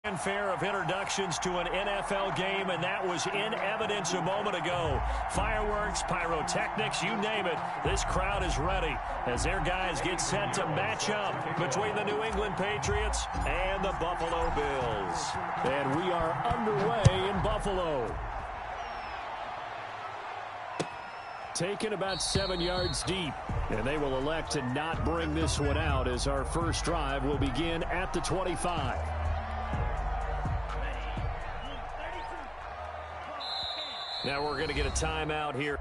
Fanfare of introductions to an NFL game, and that was in evidence a moment ago. Fireworks, pyrotechnics, you name it. This crowd is ready as their guys get set to match up between the New England Patriots and the Buffalo Bills. And we are underway in Buffalo. Taken about 7 yards deep, and they will elect to not bring this one out as our first drive will begin at the 25. Now we're going to get a timeout here.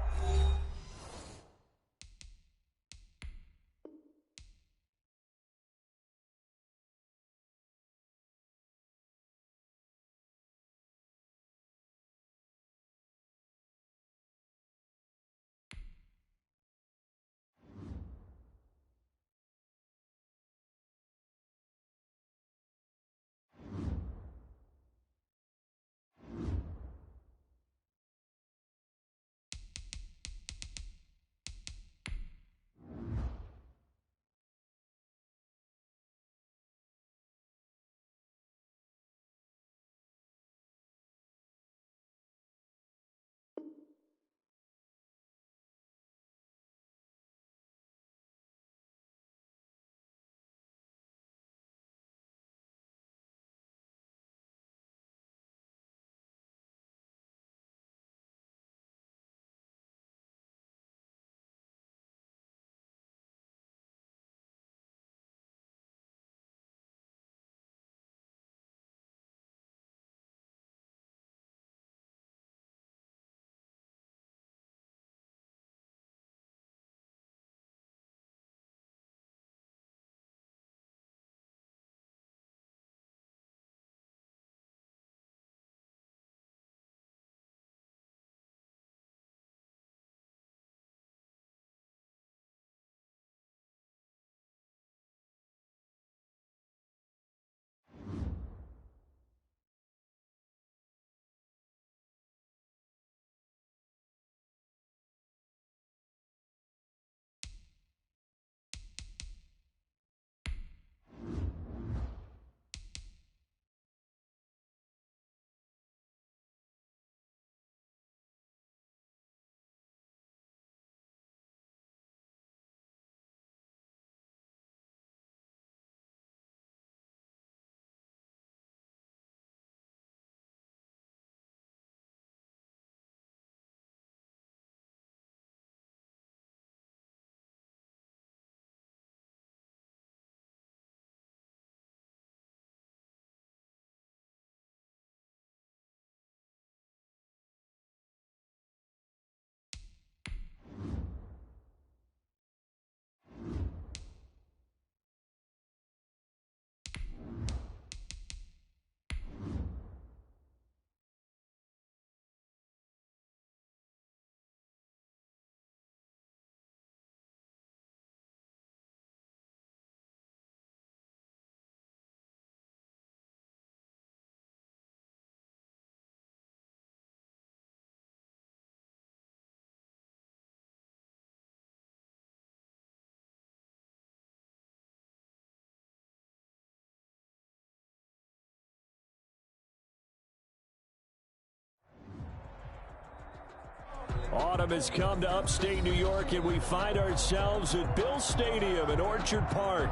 Autumn has come to upstate New York, and we find ourselves at Bill Stadium in Orchard Park.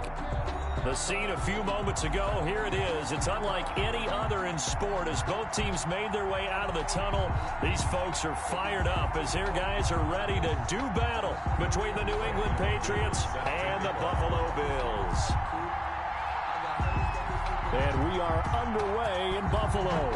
The scene a few moments ago, here it is. It's unlike any other in sport as both teams made their way out of the tunnel. These folks are fired up as their guys are ready to do battle between the New England Patriots and the Buffalo Bills. And we are underway in Buffalo.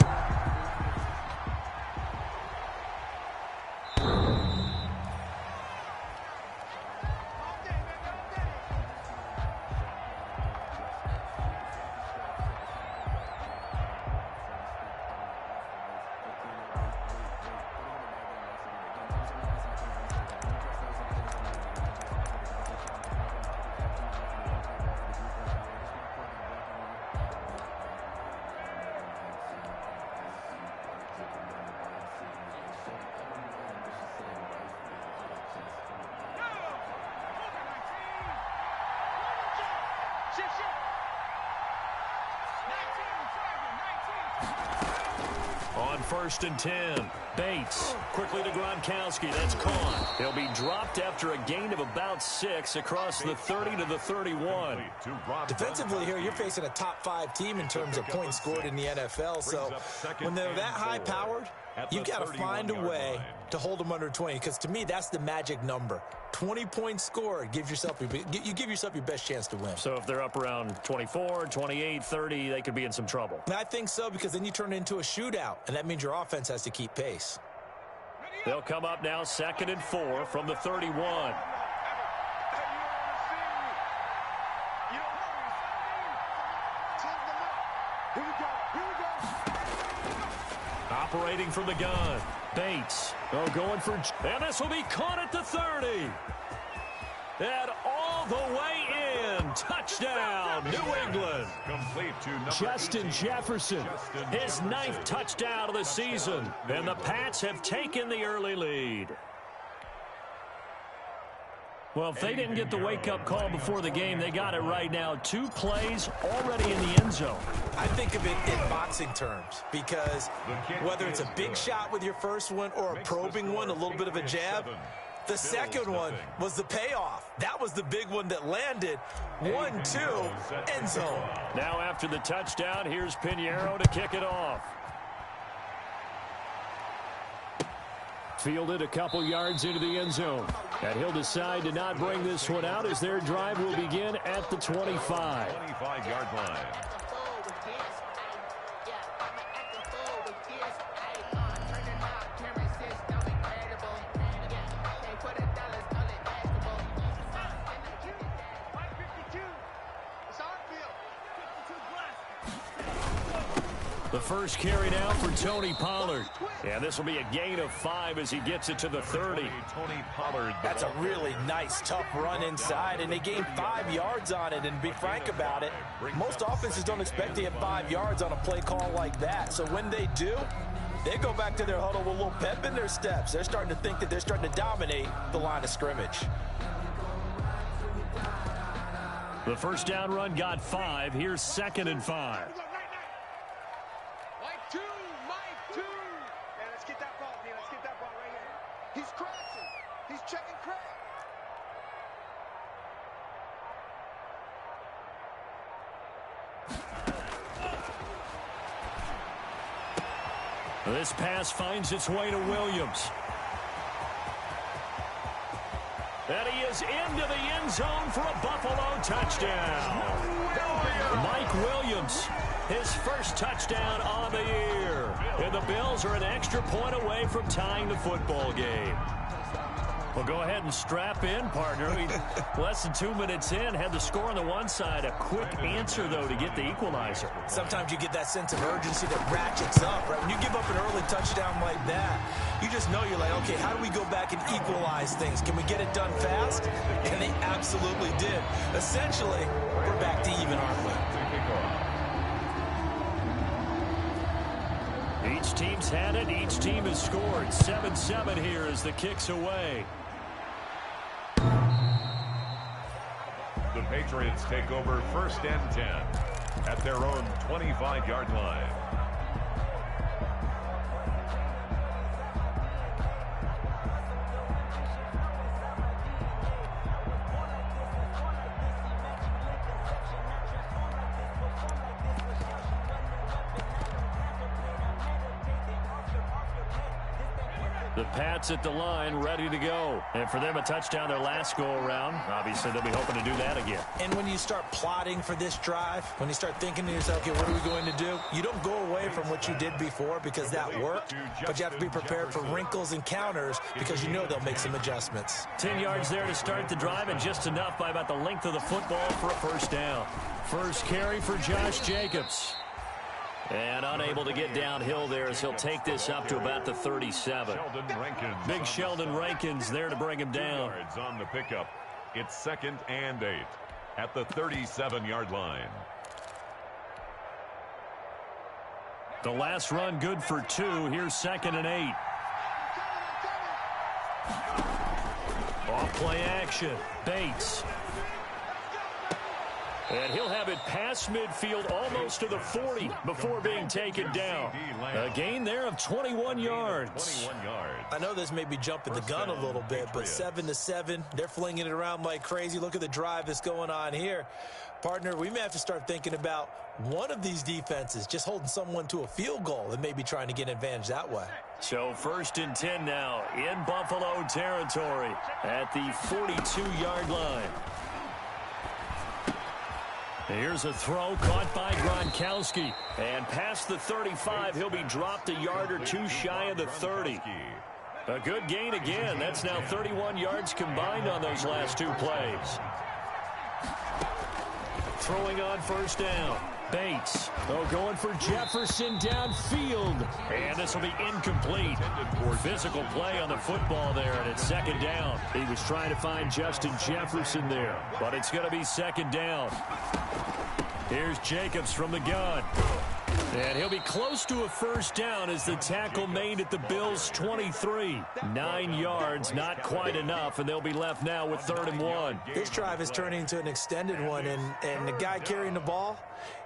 On 1st and 10, Bates quickly to Gronkowski. That's caught. He'll be dropped after a gain of about 6 across the 30 to the 31. Defensively here, you're facing a top-5 team in terms of points scored in the NFL. So when they're that high-powered, you've got to find a way to hold them under 20. Because to me, that's the magic number. 20 points scored, you give yourself your best chance to win. So if they're up around 24, 28, 30, they could be in some trouble. And I think so, because then you turn it into a shootout, and that means your offense has to keep pace. They'll come up now 2nd and 4 from the 31. Operating from the gun, Bates. Oh, going for, and this will be caught at the 30. And all the way in. Touchdown, New England. Complete to number Justin 18. Jefferson, his 9th touchdown of the season. And the Pats have taken the early lead. Well, if they didn't get the wake-up call before the game, they got it right now. 2 plays already in the end zone. I think of it in boxing terms, because whether it's a big shot with your first one or a probing one, a little bit of a jab, the second one was the payoff. That was the big one that landed. 1-2, end zone. Now after the touchdown, here's Pinheiro to kick it off. Fielded a couple yards into the end zone. And he'll decide to not bring this one out as their drive will begin at the 25. 25-yard line. The first carry now for Tony Pollard. And this will be a gain of 5 as he gets it to the 30. Tony Pollard. That's a really nice, tough run inside, and they gained 5 yards on it. And to be frank about it, most offenses don't expect to get 5 yards on a play call like that. So when they do, they go back to their huddle with a little pep in their steps. They're starting to think that they're starting to dominate the line of scrimmage. The first down run got 5. Here's 2nd and 5. This pass finds its way to Williams. And he is into the end zone for a Buffalo touchdown. Mike Williams, his first touchdown on the year. And the Bills are an extra point away from tying the football game. Well, go ahead and strap in, partner. Less than 2 minutes in, had the score on the one side. A quick answer, though, to get the equalizer. Sometimes you get that sense of urgency that ratchets up, right? When you give up an early touchdown like that, you just know you're like, okay, how do we go back and equalize things? Can we get it done fast? And they absolutely did. Essentially, we're back to even, aren't we? Each team's had it. Each team has scored. 7-7 here as the kick's away. The Patriots take over 1st and 10 at their own 25-yard line. The Pats at the line, ready to go. And for them, a touchdown their last go-around. Obviously, they'll be hoping to do that again. And when you start plotting for this drive, when you start thinking to yourself, okay, what are we going to do? You don't go away from what you did before because that worked, but you have to be prepared for wrinkles and counters because you know they'll make some adjustments. 10 yards there to start the drive, and just enough by about the length of the football for a first down. First carry for Josh Jacobs. And unable to get downhill there as he'll take this up to about the 37. Big Sheldon Rankins there to bring him down. Yards on the pickup. It's 2nd and 8 at the 37-yard line. The last run good for 2. Here's 2nd and 8. Off play action. Bates. And he'll have it past midfield almost to the 40 before being taken down. A gain there of 21 yards. I know this may be jumping the gun a little bit, but 7-7, they're flinging it around like crazy. Look at the drive that's going on here. Partner, we may have to start thinking about one of these defenses just holding someone to a field goal and maybe trying to get an advantage that way. So 1st and 10 now in Buffalo territory at the 42-yard line. Here's a throw caught by Gronkowski. And past the 35, he'll be dropped a yard or two shy of the 30. A good gain again. That's now 31 yards combined on those last two plays. Throwing on 1st down. Bates. Oh, going for Jefferson downfield. And this will be incomplete. Physical play on the football there, and it's 2nd down. He was trying to find Justin Jefferson there, but it's going to be 2nd down. Here's Jacobs from the gun. And he'll be close to a 1st down as the tackle made at the Bills' 23. 9 yards, not quite enough, and they'll be left now with 3rd and 1. This drive is turning into an extended one, and the guy carrying the ball,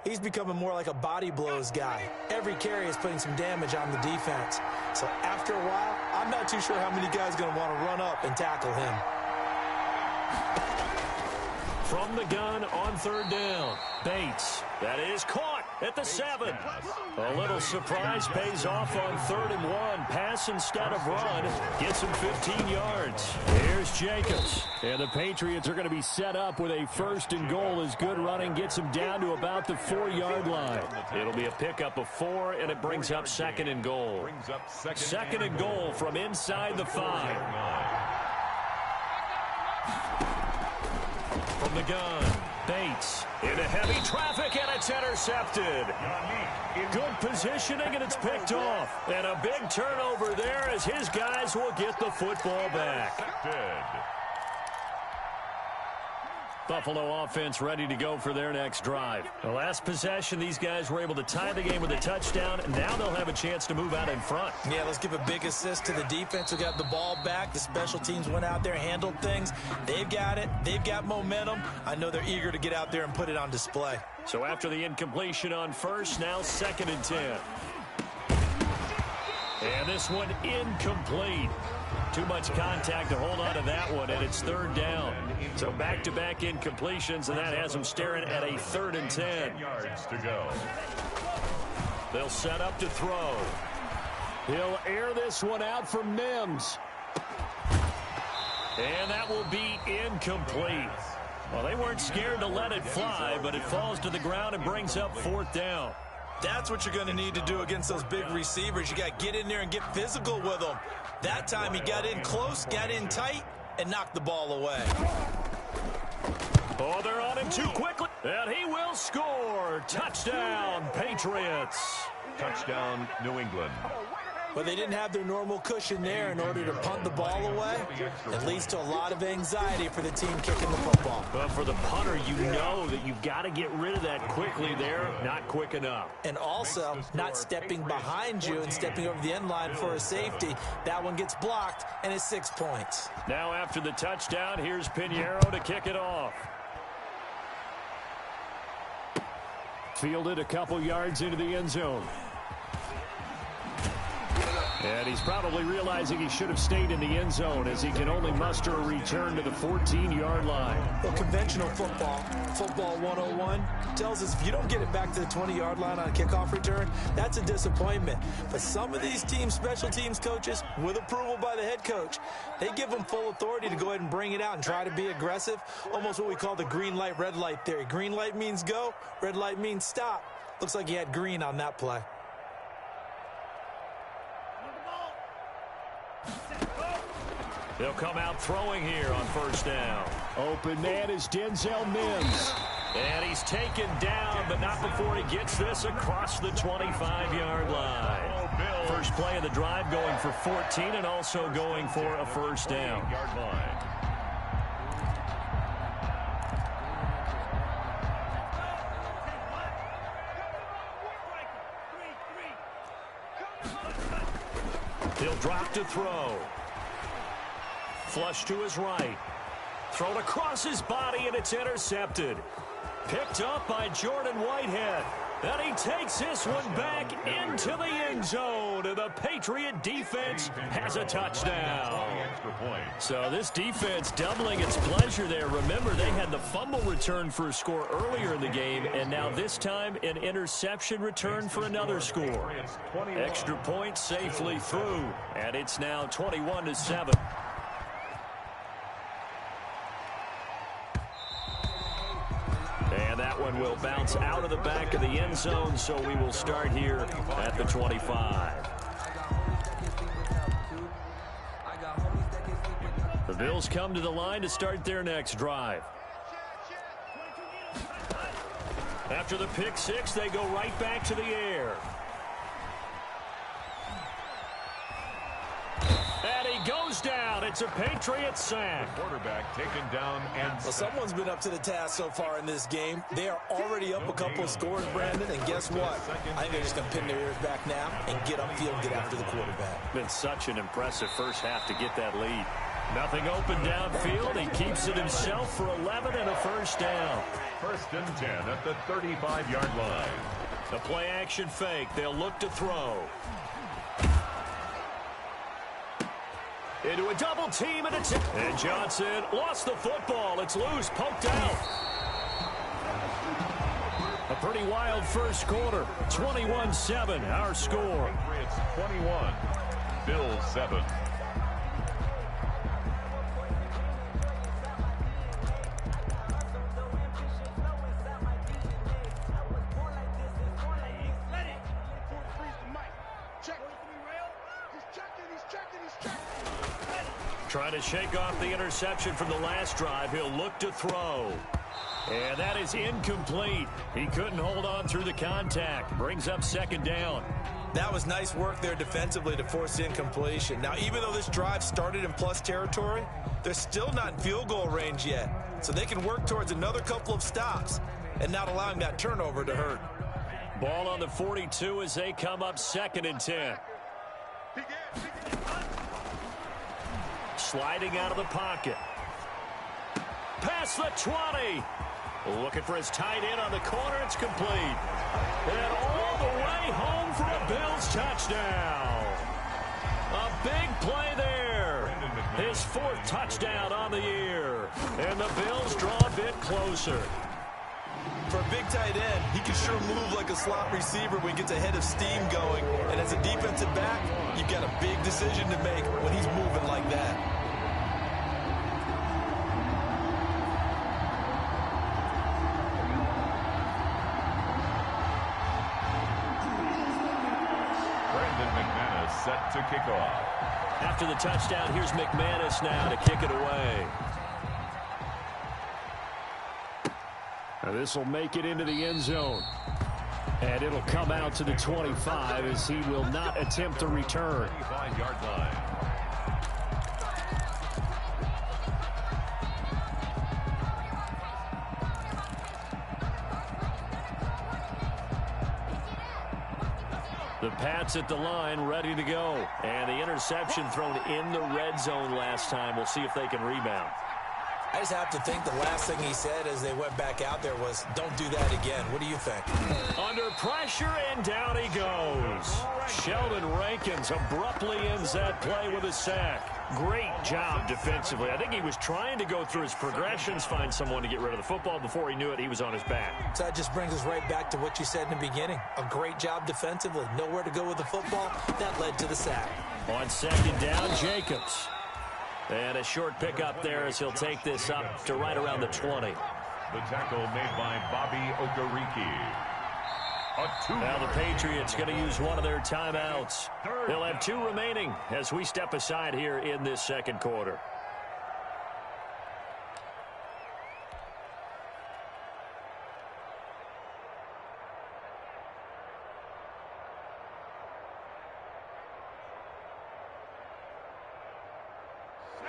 he's becoming more like a body blows guy. Every carry is putting some damage on the defense. So after a while, I'm not too sure how many guys are going to want to run up and tackle him. From the gun on 3rd down, Bates. That is caught at the 7. A little surprise pays off on 3rd and 1. Pass instead of run. Gets him 15 yards. Here's Jacobs. And the Patriots are going to be set up with a 1st and goal as good running gets him down to about the 4-yard line. It'll be a pickup of 4, and it brings up 2nd and goal. 2nd and goal from inside the 5. From the gun, Bates into heavy traffic, and it's intercepted. Good positioning, and it's picked off. And a big turnover there as his guys will get the football back. Buffalo offense ready to go for their next drive. The last possession, these guys were able to tie the game with a touchdown, and now they'll have a chance to move out in front. Yeah, let's give a big assist to the defense who got the ball back. The special teams went out there, handled things. They've got it. They've got momentum. I know they're eager to get out there and put it on display. So after the incompletion on 1st, now 2nd and 10. And this one incomplete. Too much contact to hold on to that one, and it's 3rd down. So back-to-back incompletions, and that has them staring at a 3rd and 10. Yards to go. They'll set up to throw. He'll air this one out for Mims. And that will be incomplete. Well, they weren't scared to let it fly, but it falls to the ground and brings up 4th down. That's what you're going to need to do against those big receivers. You got to get in there and get physical with them. That time he got in close, got in tight, and knocked the ball away. Oh, they're on him too quickly. And he will score. Touchdown, Patriots. Touchdown, New England. But they didn't have their normal cushion there in order to punt the ball away. It leads to a lot of anxiety for the team kicking the football. But for the punter, you know that you've got to get rid of that quickly there. Not quick enough. And also, not stepping behind you and stepping over the end line for a safety. That one gets blocked, and it's 6 points. Now after the touchdown, here's Pinheiro to kick it off. Fielded a couple yards into the end zone. And he's probably realizing he should have stayed in the end zone as he can only muster a return to the 14-yard line. Well, conventional football 101, tells us if you don't get it back to the 20-yard line on a kickoff return, that's a disappointment. But some of these teams, special teams coaches, with approval by the head coach, they give them full authority to go ahead and bring it out and try to be aggressive, almost what we call the green light, red light theory. Green light means go, red light means stop. Looks like he had green on that play. They'll come out throwing here on 1st down. Open man is Denzel Mims. And he's taken down, but not before he gets this across the 25-yard line. First play of the drive going for 14 and also going for a 1st down. He'll drop to throw. Flush to his right. Thrown across his body, and it's intercepted. Picked up by Jordan Whitehead. And he takes this one back into the end zone. And the Patriot defense has a touchdown. So this defense doubling its pleasure there. Remember, they had the fumble return for a score earlier in the game. And now this time, an interception return for another score. Extra point safely through. And it's now 21-7. And that one will bounce out of the back of the end zone, so we will start here at the 25. The Bills come to the line to start their next drive. After the pick six, they go right back to the air. And he goes down. It's a Patriot sack. Quarterback taken down and well, someone's been up to the task so far in this game. They are already up a couple of scores, Brandon, and guess what? I think they're just going to pin their ears back now and get upfield and get after the quarterback. Been such an impressive first half to get that lead. Nothing open downfield. He keeps it himself for 11 and a first down. 1st and 10 at the 35-yard line. The play action fake. They'll look to throw. Into a double team and Johnson lost the football. It's loose, poked out. A pretty wild first quarter. 21-7, our score. Patriots 21, Bills 7. Trying to shake off the interception from the last drive. He'll look to throw. And that is incomplete. He couldn't hold on through the contact. Brings up 2nd down. That was nice work there defensively to force incompletion. Now, even though this drive started in plus territory, they're still not in field goal range yet. So they can work towards another couple of stops and not allowing that turnover to hurt. Ball on the 42 as they come up 2nd and 10. Sliding out of the pocket. Past the 20. Looking for his tight end on the corner. It's complete. And all the way home for a Bills touchdown. A big play there. His 4th touchdown on the year. And the Bills draw a bit closer. For a big tight end, he can sure move like a slot receiver when he gets a head of steam going. And as a defensive back, you've got a big decision to make when he's moving like that. Set to kick off. After the touchdown, here's McManus now to kick it away. Now this will make it into the end zone. And it'll come out to the 25 as he will not attempt to return. 25-yard line. The Pats at the line, ready to go. And the interception thrown in the red zone last time. We'll see if they can rebound. I just have to think the last thing he said as they went back out there was, don't do that again. What do you think? Under pressure, and down he goes. Sheldon Rankins abruptly ends that play with a sack. Great job defensively. I think he was trying to go through his progressions, find someone to get rid of the football. Before he knew it, he was on his back. So that just brings us right back to what you said in the beginning. A great job defensively. Nowhere to go with the football. That led to the sack. On 2nd down, Jacobs. And a short pickup there as he'll take this up to right around the 20. The tackle made by Bobby Okereke. Now the Patriots going to use one of their timeouts. They'll have 2 remaining as we step aside here in this 2nd quarter.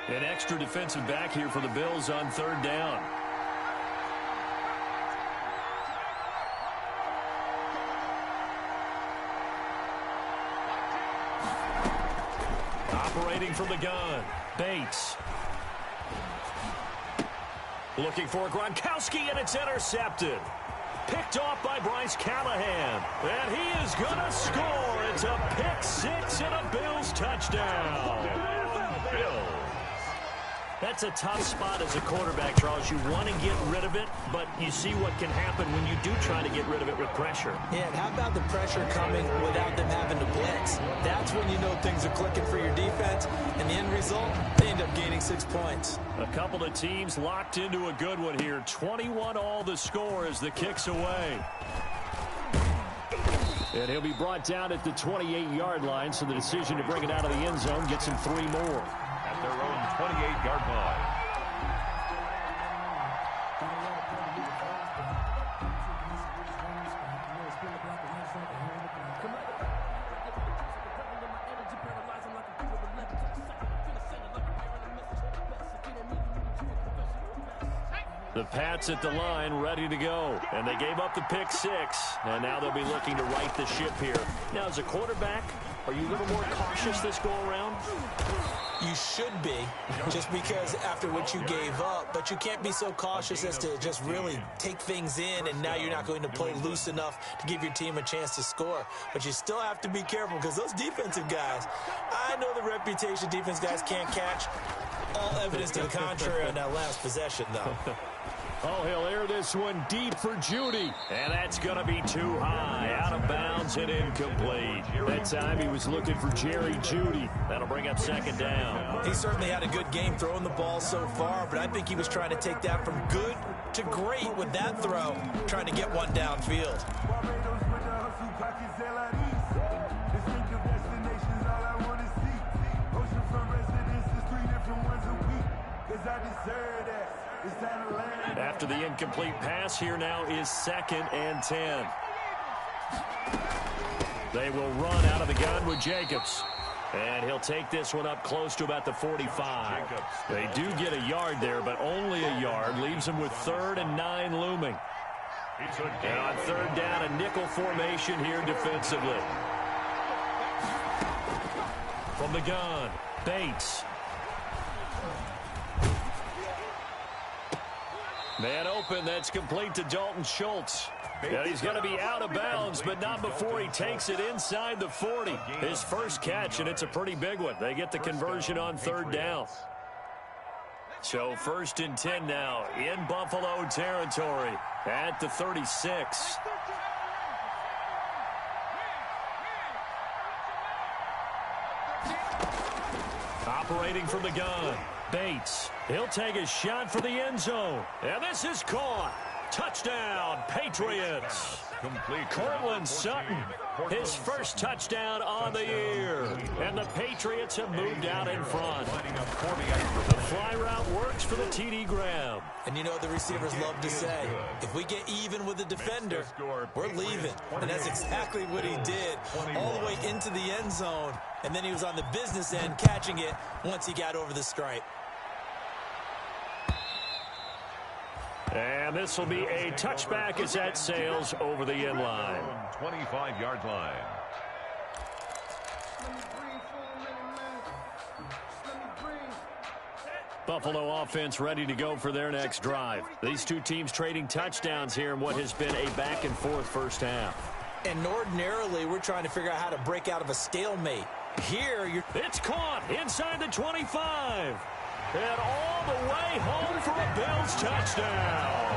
An extra defensive back here for the Bills on 3rd down. Operating from the gun, Bates. Looking for Gronkowski, and it's intercepted. Picked off by Bryce Callahan. And he is going to score. It's a pick six and a Bills touchdown. Bills. That's a tough spot as a quarterback, Charles. You want to get rid of it, but you see what can happen when you do try to get rid of it with pressure. Yeah, and how about the pressure coming without them having to blitz? That's when you know things are clicking for your defense, and the end result, they end up gaining 6 points. A couple of teams locked into a good one here. 21-all the score as the kick's away. And he'll be brought down at the 28-yard line, so the decision to bring it out of the end zone gets him 3 more. At their own 28-yard line. The Pats at the line, ready to go. And they gave up the pick six. And now they'll be looking to right the ship here. Now, as a quarterback, are you a little more cautious this go-around? You should be, just because after what you gave up. But you can't be so cautious as to just really take things in, and now you're not going to play loose enough to give your team a chance to score. But you still have to be careful, because those defensive guys, I know the reputation defense guys can't catch. All evidence to the contrary on that last possession, though. Oh, he'll air this one deep for Judy. And that's going to be too high. Out of bounds and incomplete. That time he was looking for Jerry Judy. That'll bring up second down. He certainly had a good game throwing the ball so far, but I think he was trying to take that from good to great with that throw, trying to get one downfield. After the incomplete pass, here now is 2nd and 10. They will run out of the gun with Jacobs. And he'll take this one up close to about the 45. They do get a yard there, but only a yard. Leaves them with 3rd and 9 looming. And on 3rd down, a nickel formation here defensively. From the gun, Bates. Man open, that's complete to Dalton Schultz. And he's going to be out of bounds, but not before he takes it inside the 40. His first catch, and it's a pretty big one. They get the conversion on 3rd down. So 1st and 10 now in Buffalo territory at the 36. Operating from the gun. Bates, he'll take a shot for the end zone. And this is caught. Touchdown, Patriots. Cortland Sutton, his first touchdown on the year. And the Patriots have moved out in front. The fly route works for the TD Graham. And you know the receivers love to say, if we get even with the defender, we're leaving. And that's exactly what he did, all the way into the end zone. And then he was on the business end catching it once he got over the stripe. And this will be a touchback as that sails over the end line. 25-yard line. Buffalo offense ready to go for their next drive. These two teams trading touchdowns here in what has been a back-and-forth first half. And ordinarily, we're trying to figure out how to break out of a stalemate. Here, it's caught inside the 25. And all the way home for a Bills touchdown.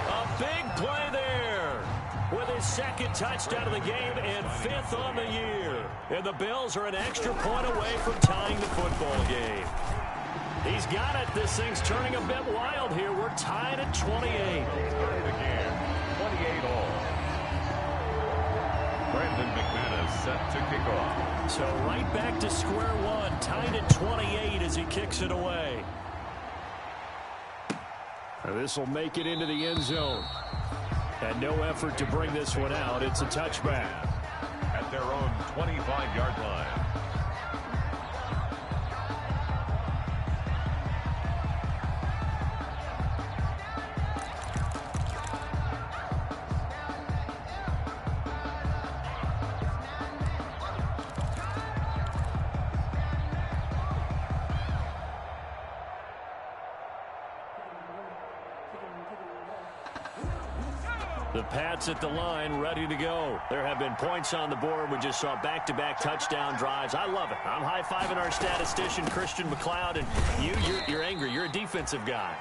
A big play there with his 2nd touchdown of the game and 5th on the year. And the Bills are an extra point away from tying the football game. He's got it. This thing's turning a bit wild here. We're tied at 28. Again, 28-all. Brandon McManus set to kick off. So right back to square one, tied at 28 as he kicks it away. This will make it into the end zone. And no effort to bring this one out. It's a touchback. At their own 25-yard line. The Pats at the line, ready to go. There have been points on the board. We just saw back-to-back touchdown drives. I love it. I'm high-fiving our statistician, Christian McLeod, and you're angry. You're a defensive guy.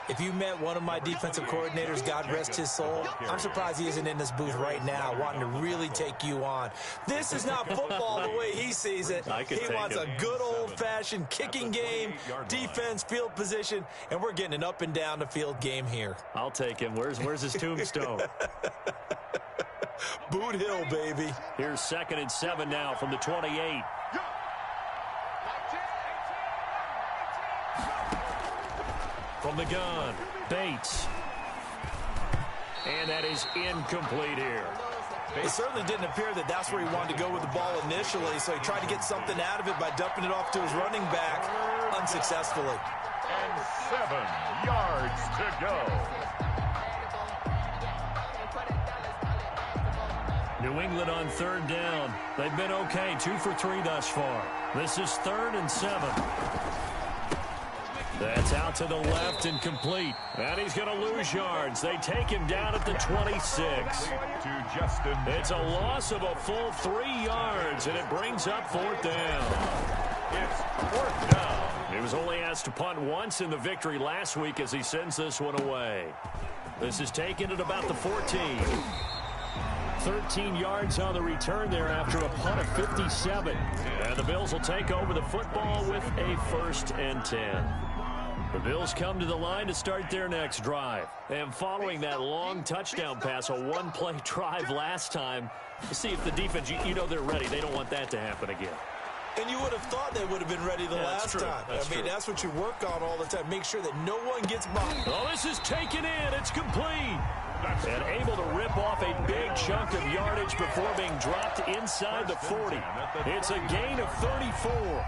If you met one of my defensive coordinators, God rest his soul, I'm surprised he isn't in this booth right now wanting to really take you on. This is not football the way he sees it. He wants a good old-fashioned kicking game, defense, field position, and we're getting an up-and-down-the-field game here. I'll take him. Where's his tombstone? Boot Hill, baby. Here's 2nd and 7 now from the 28. From the gun, Bates. And that is incomplete here. It certainly didn't appear that that's where he wanted to go with the ball initially, so he tried to get something out of it by dumping it off to his running back unsuccessfully. And 7 yards to go. New England on 3rd down. They've been okay, 2 for 3 thus far. This is 3rd and 7. That's out to the left and complete. And he's going to lose yards. They take him down at the 26. It's a loss of a full 3 yards, and it brings up 4th down. It's 4th down. He was only asked to punt once in the victory last week as he sends this one away. This is taken at about the 14. 13 yards on the return there after a punt of 57. And the Bills will take over the football with a 1st and 10. The Bills come to the line to start their next drive. And following that long touchdown pass, a one-play drive last time, to see if the defense, you know they're ready. They don't want that to happen again. And you would have thought they would have been ready the last time. That's what you work on all the time. Make sure that no one gets by. Oh, this is taken in. It's complete. And able to rip off a big chunk of yardage before being dropped inside the 40. It's a gain of 34.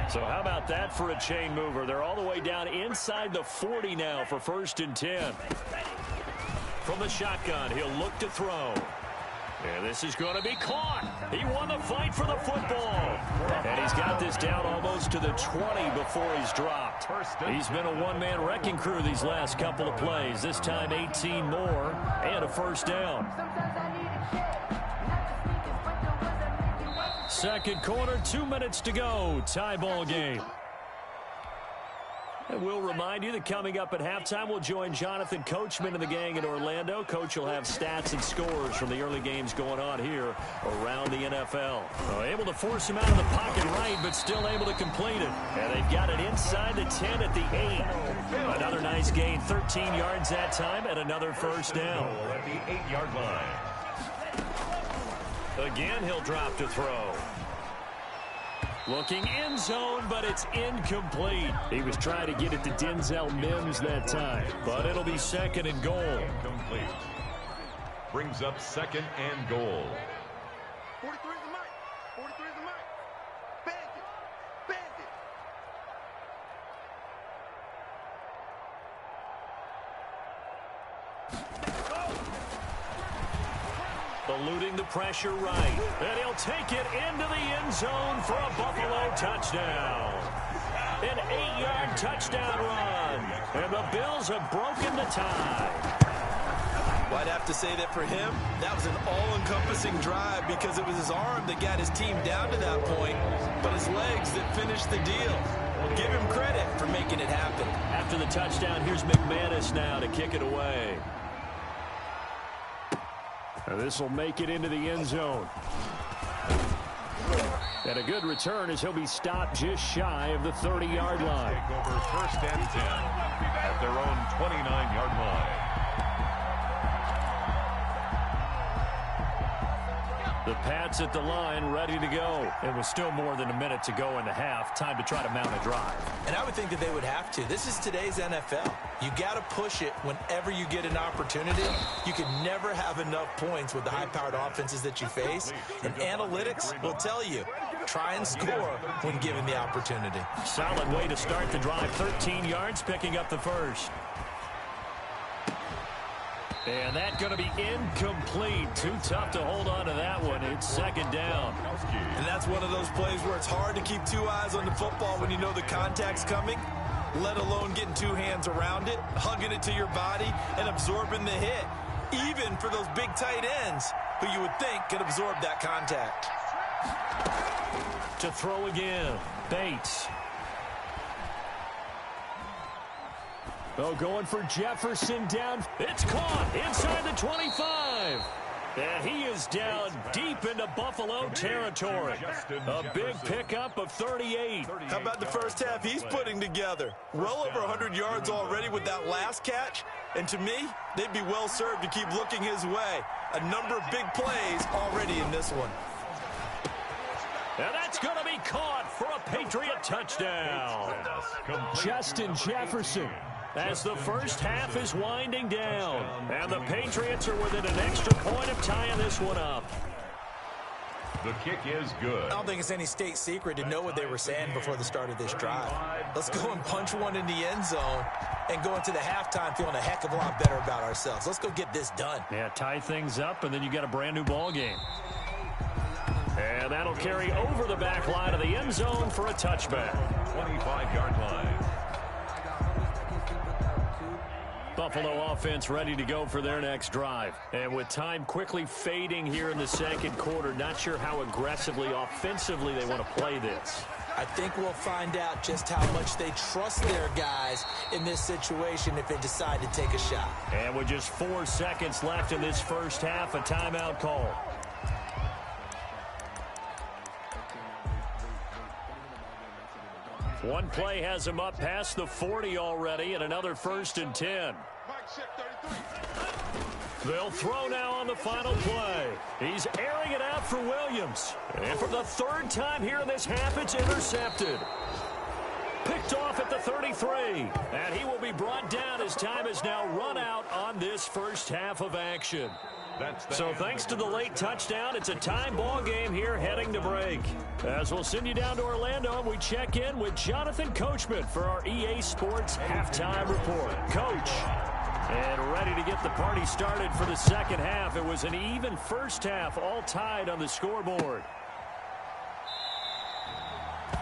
So how about that for a chain mover? They're all the way down inside the 40 now for 1st and 10. From the shotgun, he'll look to throw. And this is going to be caught. He won the fight for the football. And he's got this down almost to the 20 before he's dropped. He's been a one-man wrecking crew these last couple of plays. This time 18 more and a 1st down. 2nd quarter, 2 minutes to go. Tie ball game. And we'll remind you that coming up at halftime, we'll join Jonathan Coachman and the gang in Orlando. Coach will have stats and scores from the early games going on here around the NFL. Able to force him out of the pocket right, but still able to complete it. And they've got it inside the 10 at the 8. Another nice gain, 13 yards that time, and another 1st down. At the 8-yard line. Again, he'll drop to throw. Looking end zone, but it's incomplete. He was trying to get it to Denzel Mims that time, but it'll be 2nd and goal. Incomplete. Brings up 2nd and goal. 43 is the mic. 43 is the mic. Bandit. Bandit. Eluding the pressure right. And he'll take it into the end zone for a Buffalo touchdown. An 8-yard touchdown run. And the Bills have broken the tie. Well, I'd have to say that for him, that was an all-encompassing drive because it was his arm that got his team down to that point, but his legs that finished the deal. We'll give him credit for making it happen. After the touchdown, here's McManus now to kick it away. This will make it into the end zone. And a good return as he'll be stopped just shy of the 30-yard line. Take over 1st and 10 at their own 29-yard line. The Pats at the line, ready to go. And with still more than a minute to go in the half, time to try to mount a drive. And I would think that they would have to. This is today's NFL. You got to push it whenever you get an opportunity. You can never have enough points with the high-powered offenses that you face. And analytics will tell you, try and score when given the opportunity. Solid way to start the drive. 13 yards, picking up the 1st. And that's going to be incomplete. Too tough to hold on to that one. It's 2nd down. And that's one of those plays where it's hard to keep 2 eyes on the football when you know the contact's coming. let alone getting two hands around it, hugging it to your body, and absorbing the hit, even for those big tight ends who you would think could absorb that contact. To throw again, Bates. Oh, going for Jefferson down. It's caught inside the 25. And he is down deep into Buffalo territory. A big pickup of 38. How about the first half he's putting together? Well over 100 yards already with that last catch. And to me, they'd be well served to keep looking his way. A number of big plays already in this one. And that's going to be caught for a Patriot touchdown. Justin Jefferson. As the first half is winding down. And the Patriots are within an extra point of tying this one up. The kick is good. I don't think it's any state secret to know what they were saying before the start of this drive. Let's go and punch one in the end zone and go into the halftime feeling a heck of a lot better about ourselves. Let's go get this done. Yeah, tie things up, and then you got a brand new ball game. And that'll carry over the back line of the end zone for a touchback. 25-yard line. Buffalo offense ready to go for their next drive. And with time quickly fading here in the second quarter, not sure how aggressively, offensively they want to play this. I think we'll find out just how much they trust their guys in this situation if they decide to take a shot. And with just 4 seconds left in this first half, a timeout call. One play has him up past the 40 already, and another 1st and 10. They'll throw now on the final play. He's airing it out for Williams. And for the 3rd time here in this half, it's intercepted. Picked off at the 33. And he will be brought down as time has now run out on this first half of action. So thanks to the late touchdown, it's a time ball game here heading to break. As we'll send you down to Orlando, and we check in with Jonathan Coachman for our EA Sports Halftime Report. Coach, and ready to get the party started for the second half. It was an even first half, all tied on the scoreboard.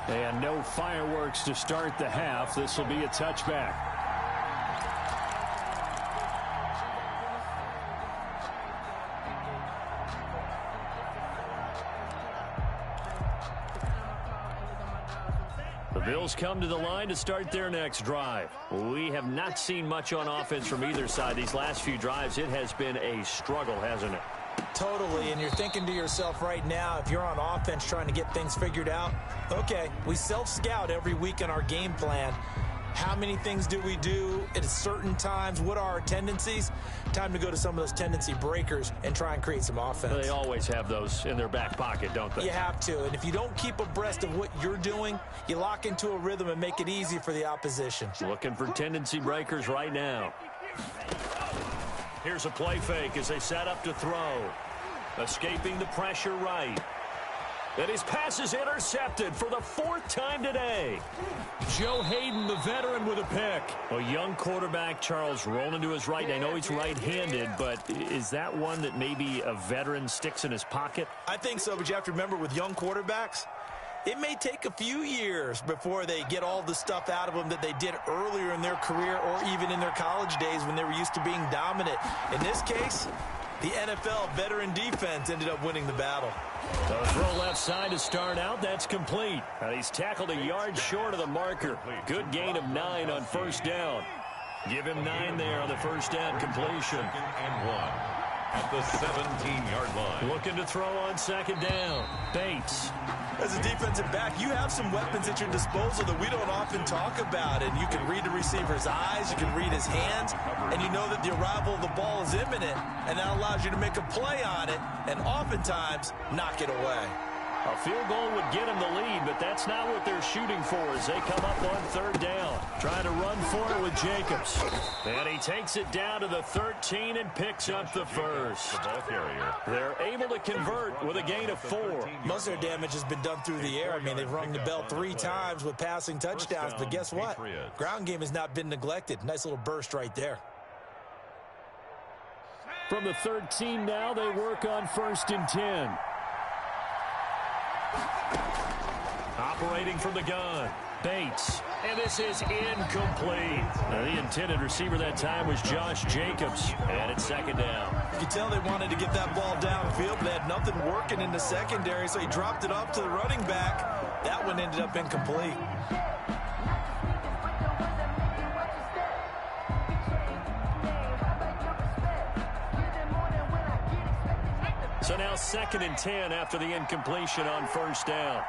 And no fireworks to start the half. This will be a touchback. The Bills come to the line to start their next drive. We have not seen much on offense from either side. These last few drives, it has been a struggle, hasn't it? Totally, and you're thinking to yourself right now, if you're on offense trying to get things figured out, okay, we self-scout every week in our game plan. How many things do we do at certain times? What are our tendencies? Time to go to some of those tendency breakers and try and create some offense. They always have those in their back pocket, don't they? You have to, and if you don't keep abreast of what you're doing, you lock into a rhythm and make it easy for the opposition. Looking for tendency breakers right now. Here's a play fake as they set up to throw. Escaping the pressure right. And his pass is intercepted for the 4th time today. Joe Hayden, the veteran, with a pick. A young quarterback, Charles, rolling to his right. I know he's right-handed, but is that one that maybe a veteran sticks in his pocket? I think so, but you have to remember with young quarterbacks, it may take a few years before they get all the stuff out of them that they did earlier in their career or even in their college days when they were used to being dominant. In this case, the NFL veteran defense ended up winning the battle. So throw left side to start out. That's complete. And he's tackled a yard short of the marker. Good gain of 9 on first down. Give him 9 there on the first down completion. 2nd and 1 at the 17-yard line. Looking to throw on second down. Bates. As a defensive back, you have some weapons at your disposal that we don't often talk about. And you can read the receiver's eyes, you can read his hands, and you know that the arrival of the ball is imminent, and that allows you to make a play on it and oftentimes knock it away. A field goal would get him the lead, but that's not what they're shooting for as they come up on 3rd down. Trying to run for it with Jacobs. And he takes it down to the 13 and picks up the first. They're able to convert with a gain of 4. Most of their damage has been done through the air. I mean, they've rung the bell 3 times with passing touchdowns, but guess what? Ground game has not been neglected. Nice little burst right there. From the 13 now, they work on 1st and 10. Operating from the gun, Bates. And this is incomplete. Now, the intended receiver that time was Josh Jacobs. And it's second down. You can tell they wanted to get that ball downfield, but they had nothing working in the secondary, so he dropped it off to the running back. That one ended up incomplete. So now 2nd and 10 after the incompletion on first down.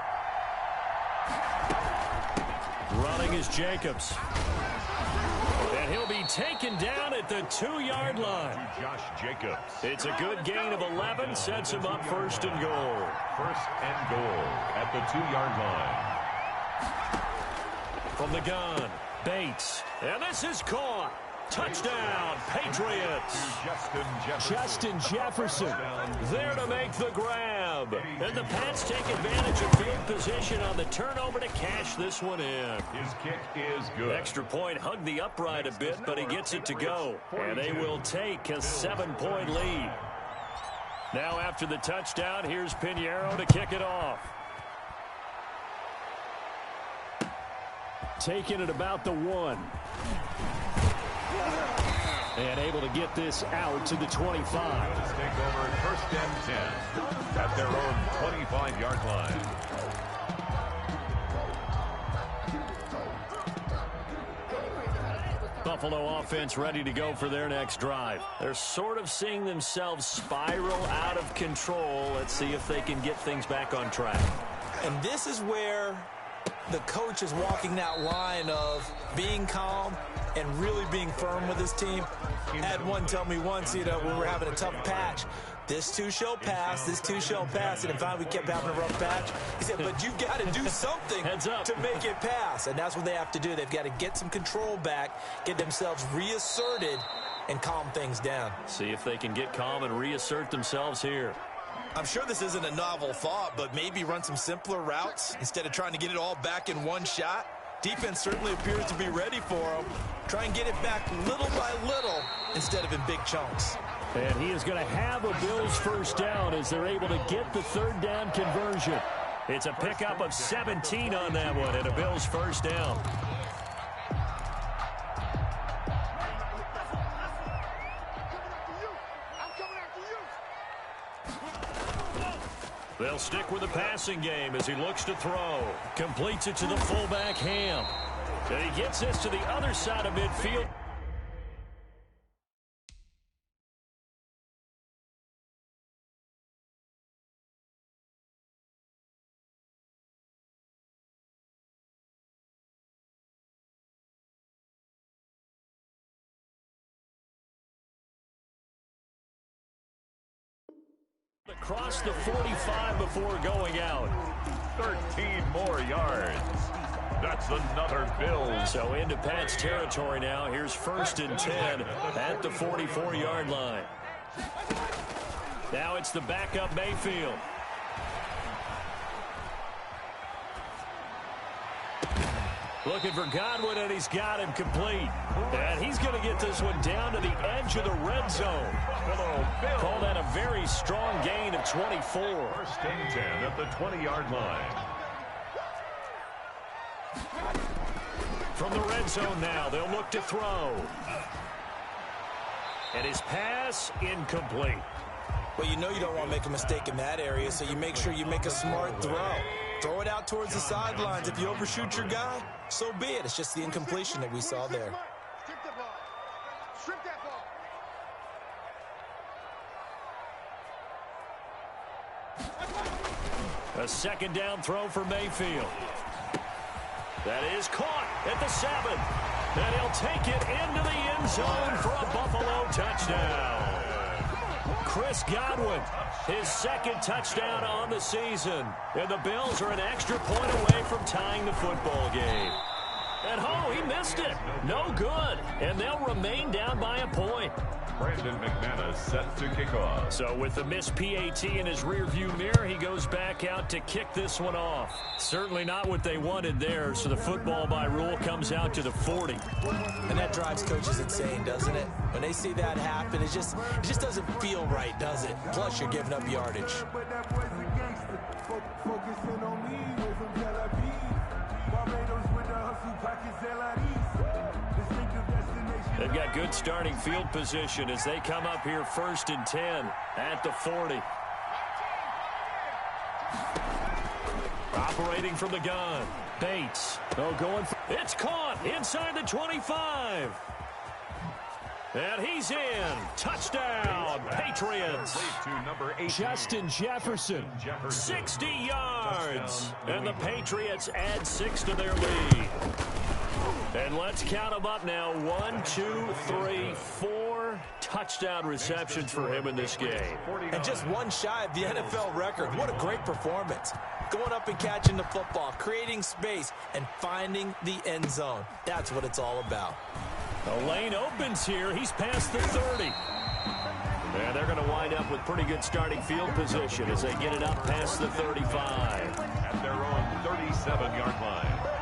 Running is Jacobs. And he'll be taken down at the 2-yard line. Josh Jacobs. It's a good gain of 11, sets him up 1st and goal. 1st and goal at the 2-yard line. From the gun, Bates. And this is caught. Touchdown, Patriots. Justin Jefferson there to make the grab. And the Pats take advantage of field position on the turnover to cash this one in. His kick is good. Extra point hugged the upright a bit, but he gets it to go. And they will take a 7-point lead. Now after the touchdown, here's Pinheiro to kick it off. Taking it about the 1. And able to get this out to the 25. Let's take over 1st and 10 at their own 25-yard line. Buffalo offense ready to go for their next drive. They're sort of seeing themselves spiral out of control. Let's see if they can get things back on track. And this is where the coach is walking that line of being calm and really being firm with his team. I had one tell me once, when we're having a tough patch, this too shall pass, this too shall pass. And finally we kept having a rough patch. He said, but you got to do something to make it pass. And that's what they have to do. They've got to get some control back, get themselves reasserted, and calm things down. See if they can get calm and reassert themselves here. I'm sure this isn't a novel thought, but maybe run some simpler routes instead of trying to get it all back in one shot. Defense certainly appears to be ready for them. Try and get it back little by little instead of in big chunks. And he is going to have a Bills 1st down as they're able to get the 3rd down conversion. It's a pickup of 17 on that one and a Bills 1st down. They'll stick with the passing game as he looks to throw. Completes it to the fullback, Ham. And he gets this to the other side of midfield. Across the 45 before going out. 13 more yards. That's another Bills. So into Pat's territory now. Here's 1st and 10 at the 44-yard line. Now it's the backup Mayfield. Looking for Godwin, and he's got him complete. And he's going to get this one down to the edge of the red zone. Call that a very strong gain of 24. 1st and 10 at the 20-yard line. From the red zone now, they'll look to throw. And his pass incomplete. Well, you know you don't want to make a mistake in that area, so you make sure you make a smart throw. Throw it out towards the sidelines. If you overshoot your guy, so be it. It's just the incompletion that we saw there. Strip the ball. Strip that ball. A 2nd down throw for Mayfield. That is caught at the 7. And he'll take it into the end zone for a Buffalo touchdown. Chris Godwin, his 2nd touchdown on the season. And the Bills are an extra point away from tying the football game. And he missed it. No good. And they'll remain down by a point. Brandon McManus set to kick off. So with the missed PAT in his rearview mirror, he goes back out to kick this one off. Certainly not what they wanted there, so the football by rule comes out to the 40. And that drives coaches insane, doesn't it? When they see that happen, it just doesn't feel right, does it? Plus, you're giving up yardage. Focusing on me with some Tel Aviv. Barbados with the They've got good starting field position as they come up here 1st and 10 at the 40. Operating from the gun. Bates. Oh, going for it's caught inside the 25. And he's in. Touchdown, Patriots. Justin Jefferson, 60 yards. And the Patriots add 6 to their lead. And let's count them up now. 1, 2, 3, 4 touchdown receptions for him in this game. And just one shy of the NFL record. What a great performance. Going up and catching the football, creating space, and finding the end zone. That's what it's all about. The lane opens here. He's past the 30. And they're going to wind up with pretty good starting field position as they get it up past the 35. At their own 37-yard line.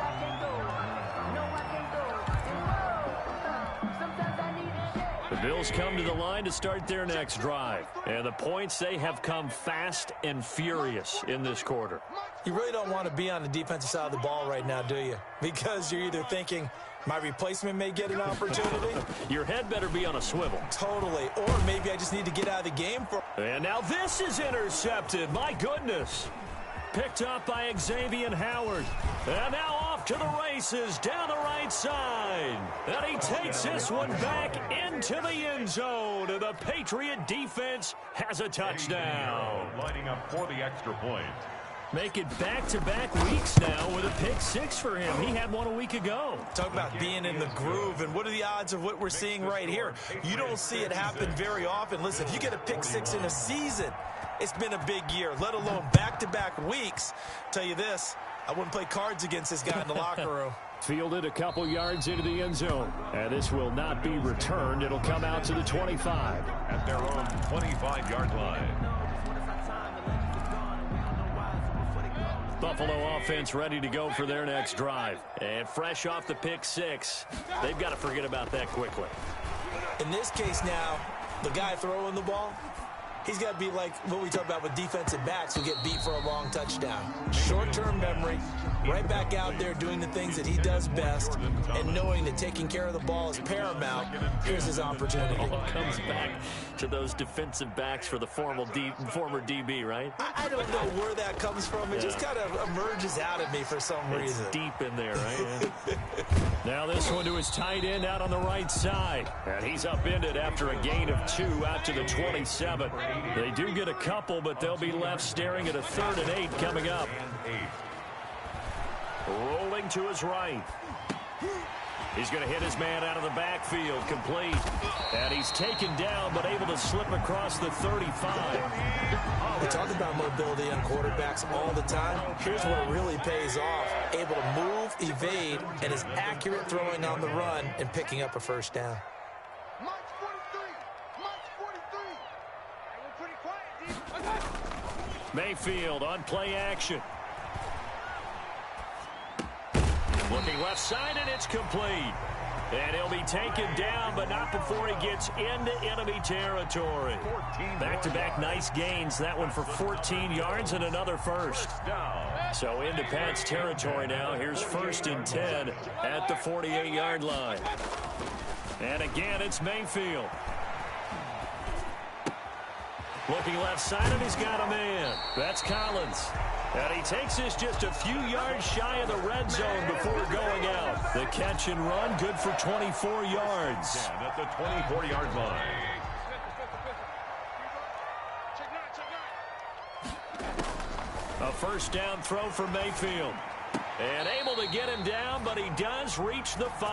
The Bills come to the line to start their next drive. And the points, they have come fast and furious in this quarter. You really don't want to be on the defensive side of the ball right now, do you? Because you're either thinking, my replacement may get an opportunity. Your head better be on a swivel. Totally. Or maybe I just need to get out of the game for... And now this is intercepted. My goodness. Picked up by Xavier Howard. And now off to the races down the right side. And he takes this one back into the end zone. And the Patriot defense has a touchdown. Lining up for the extra point. Make it back-to-back weeks now with a pick 6 for him. He had one a week ago. Talk about being in the groove, and what are the odds of what we're seeing right here? You don't see it happen very often. Listen, if you get a pick 6 in a season, it's been a big year, let alone back-to-back weeks. Tell you this, I wouldn't play cards against this guy in the locker room. Fielded a couple yards into the end zone. And this will not be returned. It'll come out to the 25. At their own 25-yard line. Buffalo offense ready to go for their next drive. And fresh off the pick 6, they've got to forget about that quickly. In this case now, the guy throwing the ball, he's got to be like what we talk about with defensive backs who get beat for a long touchdown. Short-term memory, right back out there doing the things that he does best, and knowing that taking care of the ball is paramount. Here's his opportunity. All comes back to those defensive backs for the former DB, right? I don't know where that comes from. It just kind of emerges out of me for some reason. It's deep in there, right? Now this one to his tight end out on the right side. And he's upended after a gain of 2 out to the 27. They do get a couple, but they'll be left staring at a 3rd and 8 coming up. Rolling to his right. He's going to hit his man out of the backfield, complete. And he's taken down, but able to slip across the 35. We talk about mobility on quarterbacks all the time. Here's where it really pays off. Able to move, evade, and is accurate throwing on the run and picking up a first down. Mayfield on play action. Looking left side, and it's complete. And he'll be taken down, but not before he gets into enemy territory. Back-to-back nice gains. That one for 14 yards and another first. So into Pat's territory now. Here's 1st and 10 at the 48-yard line. And again, it's Mayfield. Looking left side, and he's got a man. That's Collins. And he takes this just a few yards shy of the red zone before going out. The catch and run, good for 24 yards. And at the 24-yard line. A first down throw for Mayfield. And able to get him down, but he does reach the 5.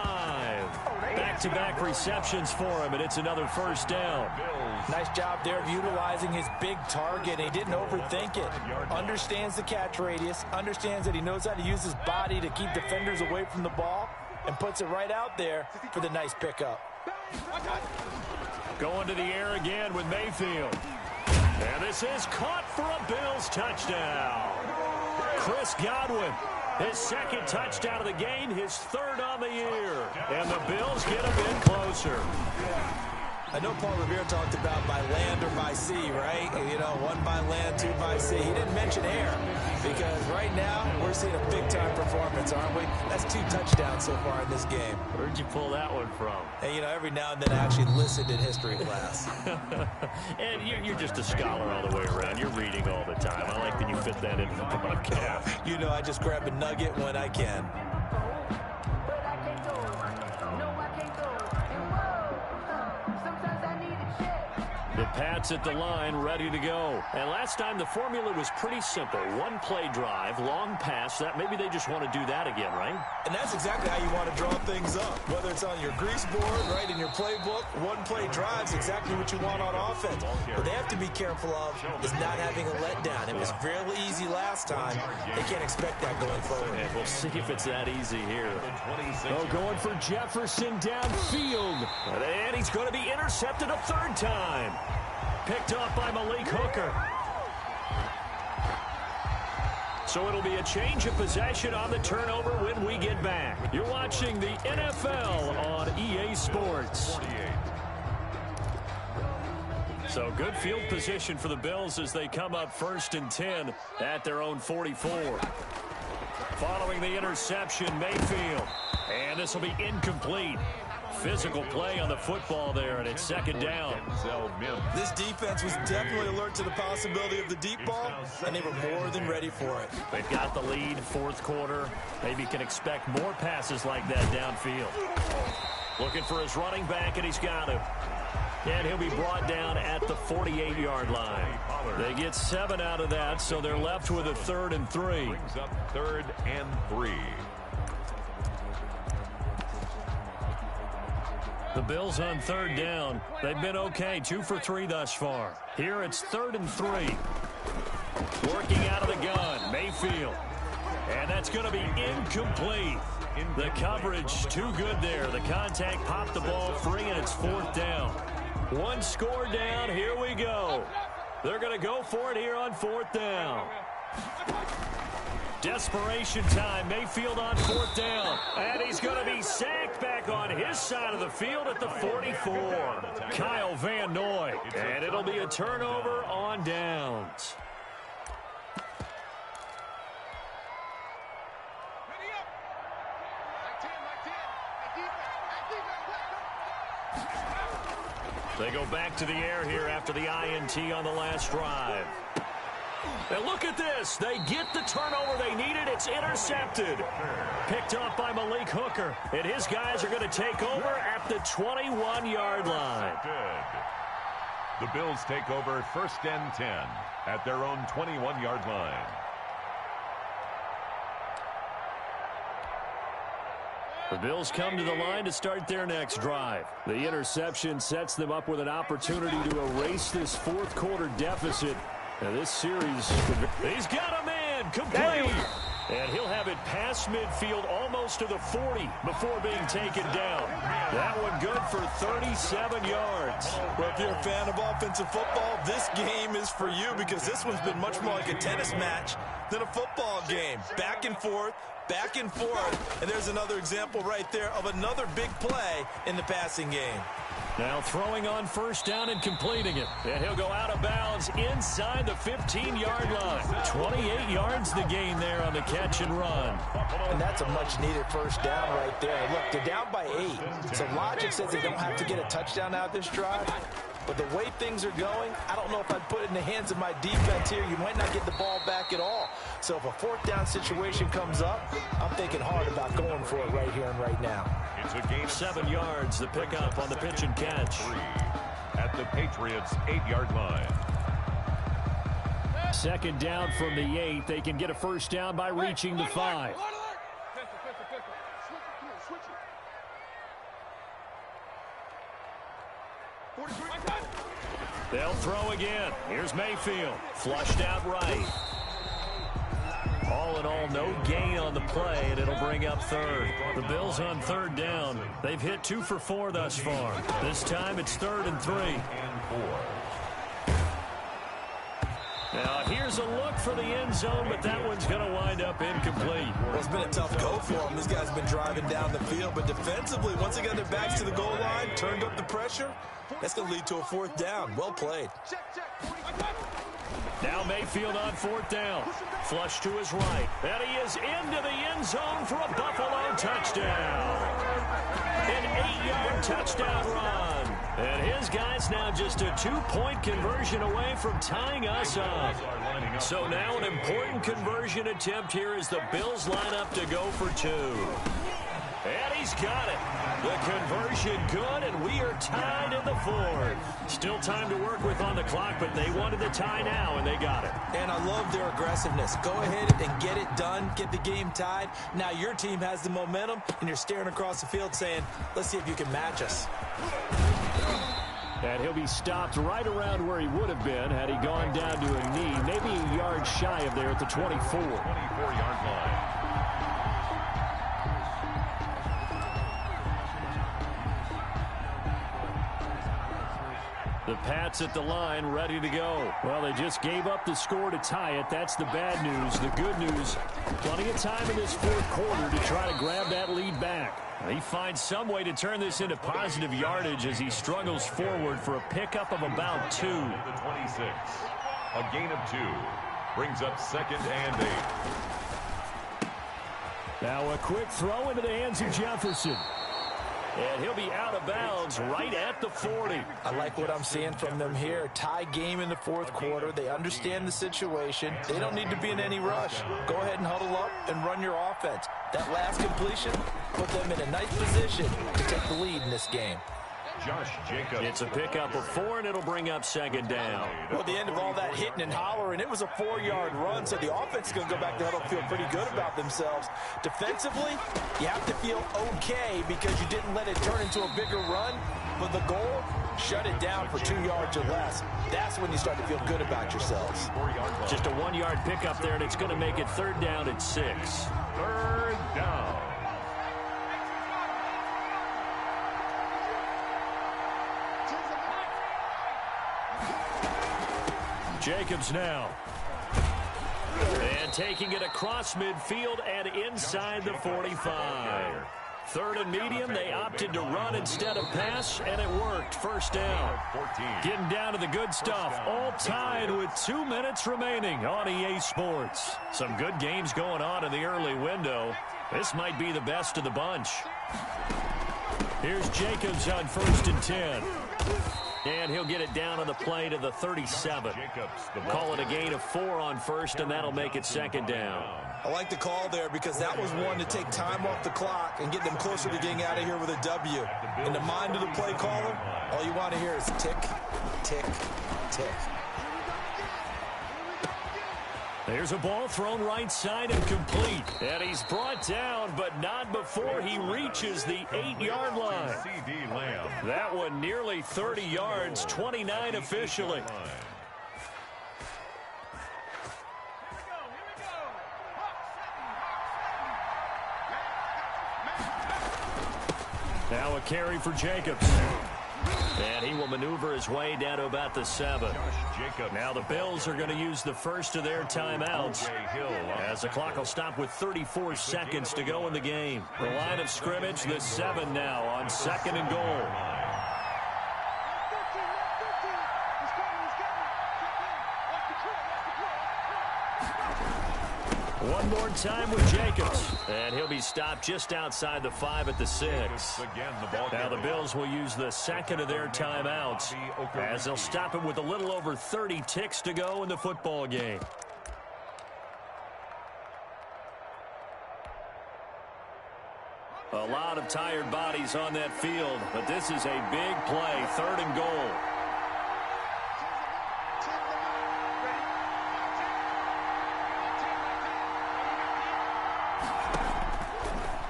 Back-to-back receptions for him, and it's another first down. Nice job there of utilizing his big target. He didn't overthink it. Understands the catch radius, understands that he knows how to use his body to keep defenders away from the ball, and puts it right out there for the nice pickup. Going to the air again with Mayfield. And this is caught for a Bills touchdown. Chris Godwin. His second touchdown of the game, his 3rd on the year. And the Bills get a bit closer. I know Paul Revere talked about by land or by sea, right? You know, 1 by land, 2 by sea. He didn't mention air because right now we're seeing a big-time performance, aren't we? That's 2 touchdowns so far in this game. Where'd you pull that one from? And, you know, every now and then I actually listened in history class. And you're just a scholar all the way around. You're reading all the time. I like that you fit that into the broadcast. You know, I just grab a nugget when I can. The Pats at the line, ready to go. And last time the formula was pretty simple. 1 play drive, long pass. That maybe they just want to do that again, right? And that's exactly how you want to draw things up. Whether it's on your grease board, right, in your playbook, 1 play drive is exactly what you want on offense. What they have to be careful of is not having a letdown. It was fairly easy last time. They can't expect that going forward. And we'll see if it's that easy here. Oh, going for Jefferson downfield. And he's going to be intercepted a 3rd time. Picked off by Malik Hooker. So it'll be a change of possession on the turnover when we get back. You're watching the NFL on EA Sports. So good field position for the Bills as they come up 1st and 10 at their own 44. Following the interception, Mayfield. And this will be incomplete. Physical play on the football there, and it's 2nd down. This defense was definitely alert to the possibility of the deep ball, and they were more than ready for it. They've got the lead, 4th quarter. Maybe can expect more passes like that downfield. Looking for his running back, and he's got him. And he'll be brought down at the 48-yard line. They get 7 out of that, so they're left with a 3rd and 3. Brings up 3rd and 3. The Bills on 3rd down. They've been okay, 2 for 3 thus far. Here it's 3rd and 3. Working out of the gun, Mayfield. And that's going to be incomplete. The coverage too good there. The contact popped the ball free, and it's 4th down. 1 score down. Here we go. They're going to go for it here on 4th down. Desperation time. Mayfield on 4th down. And he's going to be sacked back on his side of the field at the 44. Kyle Van Noy. And it'll be a turnover on downs. They go back to the air here after the INT on the last drive. And look at this. They get the turnover they needed. It's intercepted. Picked up by Malik Hooker. And his guys are going to take over at the 21-yard line. The Bills take over 1st and 10 at their own 21-yard line. The Bills come to the line to start their next drive. The interception sets them up with an opportunity to erase this 4th quarter deficit. Now this series, he's got a man complete. And he'll have it past midfield almost to the 40 before being taken down. That one good for 37 yards. Well, if you're a fan of offensive football, this game is for you because this one's been much more like a tennis match than a football game. Back and forth, and there's another example right there of another big play in the passing game. Now throwing on 1st down and completing it. And he'll go out of bounds inside the 15-yard line. 28 yards the gain there on the catch and run. And that's a much-needed 1st down right there. Look, they're down by 8. So logic says they don't have to get a touchdown out of this drive. But the way things are going, I don't know if I'd put it in the hands of my defense here. You might not get the ball back at all. So if a 4th down situation comes up, I'm thinking hard about going for it right here and right now. It's a gain 7 yards, the pickup on the pitch and catch. At the Patriots' 8-yard line. 2nd down from the 8. They can get a 1st down by reaching the 5. They'll throw again. Here's Mayfield. Flushed out right. All in all, no gain on the play, and it'll bring up 3rd. The Bills on 3rd down. They've hit 2 for 4 thus far. This time it's 3rd and 3. Now here's a look for the end zone, but that one's going to wind up incomplete. Well, it's been a tough go for them. These guys have been driving down the field, but defensively, once they got their backs to the goal line, turned up the pressure, That's going to lead to a fourth down. Well played. Now Mayfield on fourth down. Flush to his right. And he is into the end zone for a Buffalo touchdown. An 8-yard touchdown run. And his guy's now just a 2-point conversion away from tying us up. So now an important conversion attempt here as the Bills line up to go for 2. And he's got it. The conversion good, and we are tied in the fourth. Still time to work with on the clock, but they wanted the tie now, and they got it. And I love their aggressiveness. Go ahead and get it done, get the game tied. Now your team has the momentum, and you're staring across the field saying, let's see if you can match us. And he'll be stopped right around where he would have been had he gone down to a knee, maybe a yard shy of there at the 24. 24-yard line. The Pats at the line, ready to go. Well, they just gave up the score to tie it. That's the bad news. The good news, plenty of time in this fourth quarter to try to grab that lead back. He finds some way to turn this into positive yardage as he struggles forward for a pickup of about 2. The 26. A gain of 2. Brings up 2nd and 8. Now a quick throw into the hands of Jefferson. And he'll be out of bounds right at the 40. I like what I'm seeing from them here. Tie game in the fourth quarter. They understand the situation. They don't need to be in any rush. Go ahead and huddle up and run your offense. That last completion put them in a nice position to take the lead in this game. Josh Jacobs. It's a pickup of 4, and it'll bring up 2nd down. Well, at the end of all that hitting and hollering, it was a 4-yard run, so the offense is going to go back to huddle, feel pretty good about themselves. Defensively, you have to feel okay because you didn't let it turn into a bigger run, but the goal, shut it down for 2 yards or less. That's when you start to feel good about yourselves. Just a 1-yard pickup there, and it's going to make it 3rd down at 6. 3rd down. Jacobs now. And taking it across midfield and inside the 45. 3rd and medium, they opted to run instead of pass, and it worked. 1st down. Getting down to the good stuff. All tied with 2 minutes remaining on EA Sports. Some good games going on in the early window. This might be the best of the bunch. Here's Jacobs on 1st and 10. And he'll get it down on the play to the 37. Call it a gain of 4 on 1st, and that'll make it 2nd down. I like the call there because that was one to take time off the clock and get them closer to getting out of here with a W. In the mind of the play caller, all you want to hear is tick, tick, tick. There's a ball thrown right side and complete. And he's brought down, but not before he reaches the 8-yard line. That one nearly 30 yards, 29 officially. Now a carry for Jacobs. And he will maneuver his way down to about the 7. Now the Bills are going to use the first of their timeouts as the clock will stop with 34 seconds to go in the game. The line of scrimmage, the 7 now on 2nd and goal. One more time with Jacobs. And he'll be stopped just outside the 5 at the 6. Now the Bills will use the 2nd of their timeouts as they'll stop it with a little over 30 ticks to go in the football game. A lot of tired bodies on that field, but this is a big play, 3rd and goal.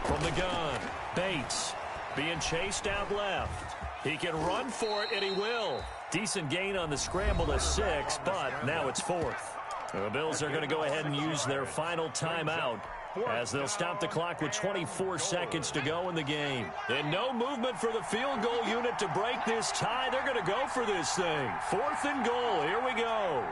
From the gun, Bates being chased out left. He can run for it, and he will. Decent gain on the scramble to 6, but now it's 4th. The Bills are going to go ahead and use their final timeout as they'll stop the clock with 24 seconds to go in the game. And no movement for the field goal unit to break this tie. They're going to go for this thing. 4th and goal. Here we go.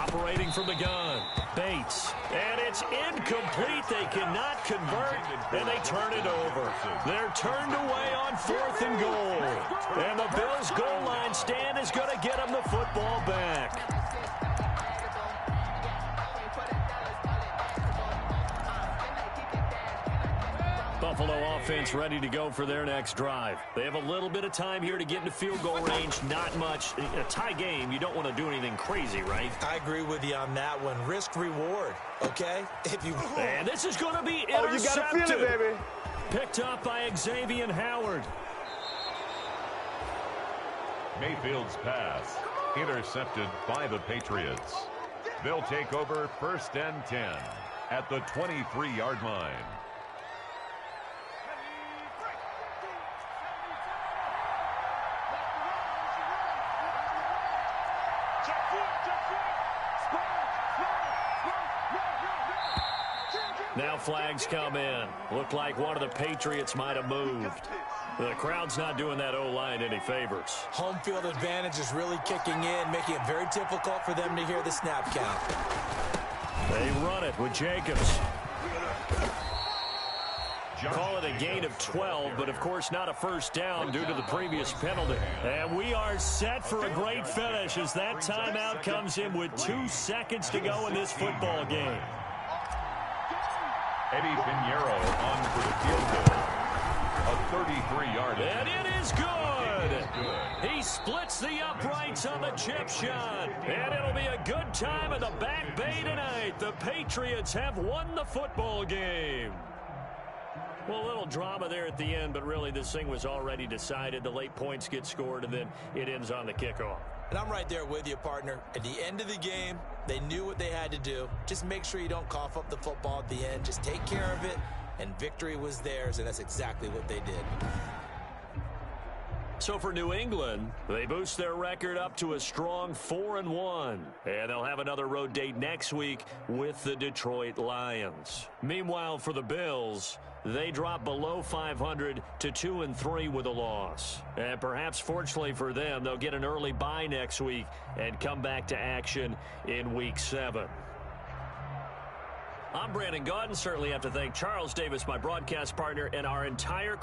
Operating from the gun, Bates. And it's incomplete. They cannot convert, and they turn it over. They're turned away on 4th and goal. And the Bills' goal line stand is going to get them the football back. Buffalo offense ready to go for their next drive. They have a little bit of time here to get into field goal range. Not much. A tie game, you don't want to do anything crazy, right? I agree with you on that one. Risk reward, okay? And this is going to be intercepted. Oh, you got to feel it, baby. Picked up by Xavier Howard. Mayfield's pass intercepted by the Patriots. They'll take over 1st and 10 at the 23-yard line. Now flags come in. Looked like one of the Patriots might have moved. The crowd's not doing that O-line any favors. Home field advantage is really kicking in, making it very difficult for them to hear the snap count. They run it with Jacobs. Call it a gain of 12, but of course not a first down due to the previous penalty. And we are set for a great finish as that timeout comes in with 2 seconds to go in this football game. Eddie Pinheiro on for the field goal. A 33-yard. And it is good. He splits the uprights on the chip shot. And it'll be a good time in the Back Bay tonight. The Patriots have won the football game. Well, a little drama there at the end, but really this thing was already decided. The late points get scored, and then it ends on the kickoff. And I'm right there with you, partner. At the end of the game, they knew what they had to do. Just make sure you don't cough up the football at the end. Just take care of it, and victory was theirs, and that's exactly what they did. So for New England, they boost their record up to a strong 4-1. And they'll have another road date next week with the Detroit Lions. Meanwhile, for the Bills, they drop below 500 to 2-3 with a loss. And perhaps fortunately for them, they'll get an early bye next week and come back to action in Week 7. I'm Brandon Gaudin. Certainly have to thank Charles Davis, my broadcast partner, and our entire